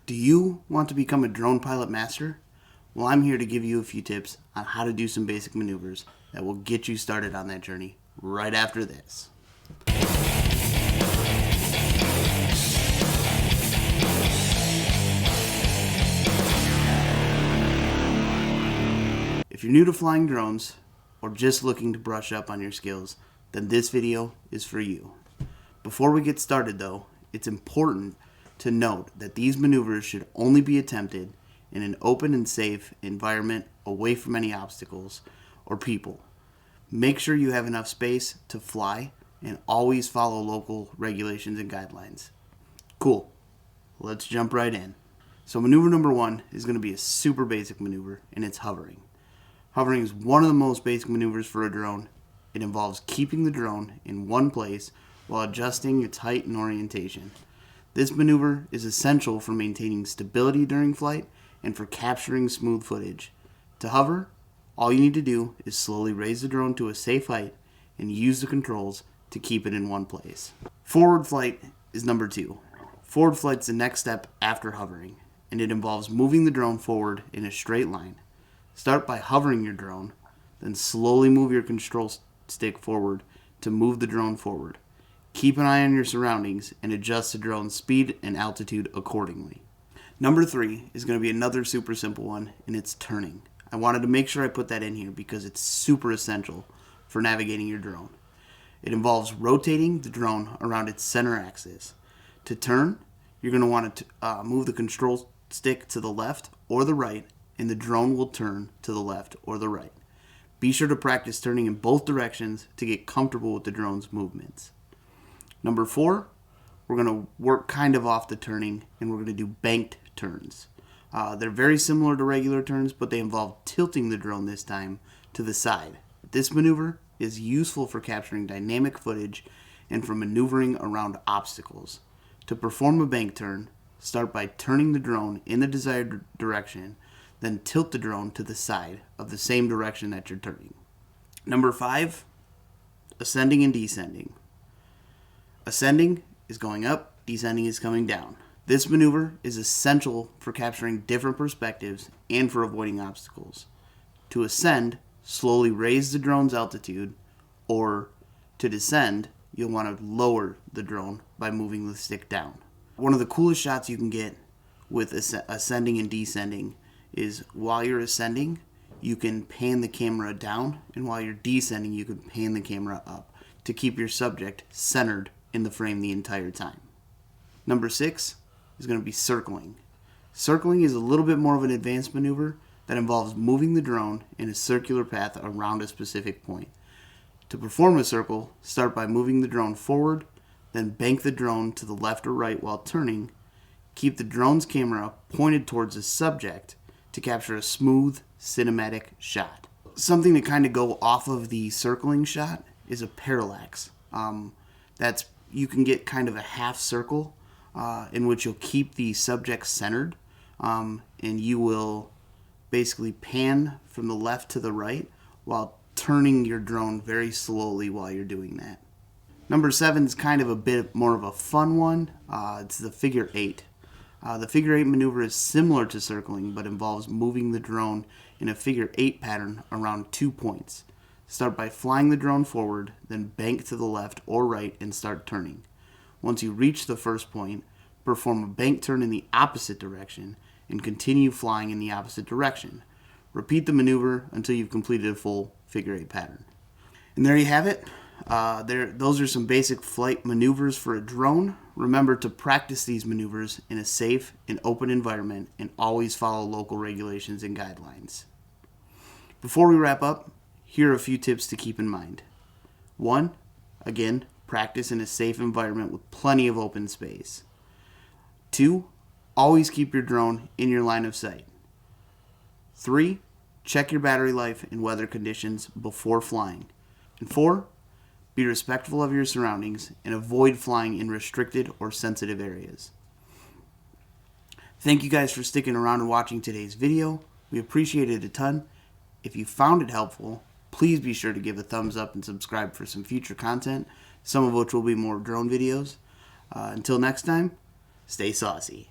Do you want to become a drone pilot master? Well, I'm here to give you a few tips on how to do some basic maneuvers that will get you started on that journey right after this. If you're new to flying drones or just looking to brush up on your skills, then this video is for you. Before we get started though, it's important to note that these maneuvers should only be attempted in an open and safe environment away from any obstacles or people. Make sure you have enough space to fly and always follow local regulations and guidelines. Cool. Let's jump right in. So maneuver number one is going to be a super basic maneuver, and it's hovering. Hovering is one of the most basic maneuvers for a drone. It involves keeping the drone in one place while adjusting its height and orientation. This maneuver is essential for maintaining stability during flight and for capturing smooth footage. To hover, all you need to do is slowly raise the drone to a safe height and use the controls to keep it in one place. Forward flight is number two. Forward flight is the next step after hovering, and it involves moving the drone forward in a straight line. Start by hovering your drone, then slowly move your control stick forward to move the drone forward. Keep an eye on your surroundings and adjust the drone's speed and altitude accordingly. Number three is going to be another super simple one, and it's turning. I wanted to make sure I put that in here because it's super essential for navigating your drone. It involves rotating the drone around its center axis. To turn, you're going to want to move the control stick to the left or the right, and the drone will turn to the left or the right. Be sure to practice turning in both directions to get comfortable with the drone's movements. Number four, we're going to work kind of off the turning, and we're going to do banked turns. They're very similar to regular turns, but they involve tilting the drone this time to the side. This maneuver is useful for capturing dynamic footage and for maneuvering around obstacles. To perform a bank turn, start by turning the drone in the desired direction, then tilt the drone to the side of the same direction that you're turning. Number five, ascending and descending. Ascending is going up, descending is coming down. This maneuver is essential for capturing different perspectives and for avoiding obstacles. To ascend, slowly raise the drone's altitude, or to descend, you'll want to lower the drone by moving the stick down. One of the coolest shots you can get with ascending and descending is while you're ascending, you can pan the camera down, and while you're descending, you can pan the camera up to keep your subject centered in the frame the entire time. Number six is going to be circling. Circling is a little bit more of an advanced maneuver that involves moving the drone in a circular path around a specific point. To perform a circle, start by moving the drone forward, then bank the drone to the left or right while turning. Keep the drone's camera pointed towards the subject to capture a smooth, cinematic shot. Something to kind of go off of the circling shot is a parallax. You can get kind of a half circle in which you'll keep the subject centered, and you will basically pan from the left to the right while turning your drone very slowly while you're doing that. Number seven is kind of a bit more of a fun one. It's the figure eight. The figure eight maneuver is similar to circling, but involves moving the drone in a figure eight pattern around 2 points. Start by flying the drone forward, then bank to the left or right and start turning. Once you reach the first point, perform a bank turn in the opposite direction and continue flying in the opposite direction. Repeat the maneuver until you've completed a full figure eight pattern. And there you have it. Those are some basic flight maneuvers for a drone. Remember to practice these maneuvers in a safe and open environment and always follow local regulations and guidelines. Before we wrap up, here are a few tips to keep in mind. 1. Again, practice in a safe environment with plenty of open space. 2. Always keep your drone in your line of sight. 3. Check your battery life and weather conditions before flying. And 4. Be respectful of your surroundings and avoid flying in restricted or sensitive areas. Thank you guys for sticking around and watching today's video. We appreciate it a ton. If you found it helpful, please be sure to give a thumbs up and subscribe for some future content, some of which will be more drone videos. Until next time, stay saucy.